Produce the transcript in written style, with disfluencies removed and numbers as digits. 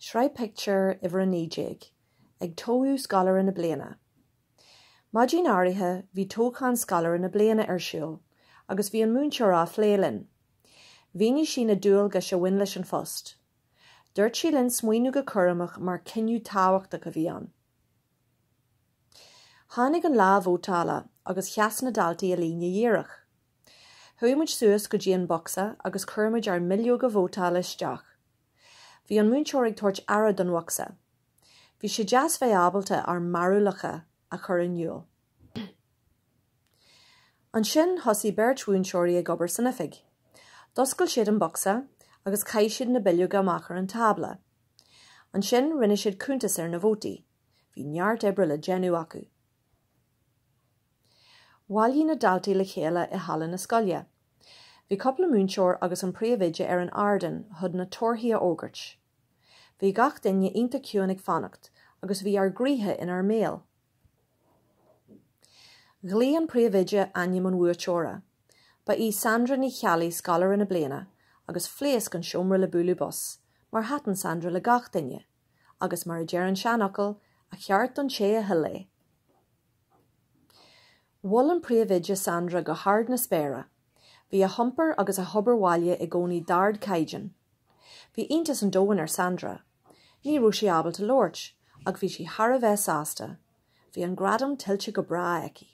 Shrai picture iver an nídéig, ag tóú scalar in na bliana. Maidín áirithe bhí tóchan scalar in na bliana siúl, agus bhí an múnseoir á phlélinn. Bhíní sí na dúil go se bhain leis an phost. Dúirt sí linn smaoinú go cuireamach mar cinniú tábhachta go bhí an. Tháinig an lá vótála agus cheas na daltaí a líne dhéireach. Thuaimid suas go dtí an boxa agus cuirmid ar milliú go vótála isteach. Bhí an múnseoir ag tuairt airad don wachsa. Bhí sé deas bheith ábalta ar marúlacha a chur inniual. An sin thosaí beirt múnseirí ag obair san ifig. Doscail siad an boxa agus caiigh siad na billiú go amach ar an tabla. An sin rinne siad cúntas ar na vótaí. Bhí neart ebre le genú acu. Bhailí na daltaí le chéile i hallan na scoile. Bhí coppla múnseoir agus an príomhide ar an ardan thud na torthaí a ógairt. Bhí gach duine ionta ciúin ag fannacht agus bhí ar gríthe in ar méal. Ghlí an príomhide aim an bhuaiteóra, ba í Sandra ní chealaí scalar in na bliana agus phléasc an seomra le búlú bos, mar hatan Sandra le gach duine, agus mar a dearan seanachal a cheart don sé a hilé. Bhil an príomhide Sandra go hard na spéire. Bhí a humpar agus a hobar bhaile i gcónaí dard caighdean. Bhí iontas an dóin ar Sandra. Ní rú sí ábalta loirt, ag bhí sí thar a bheith sásta. Bhí an gradam tiltte go brá aici.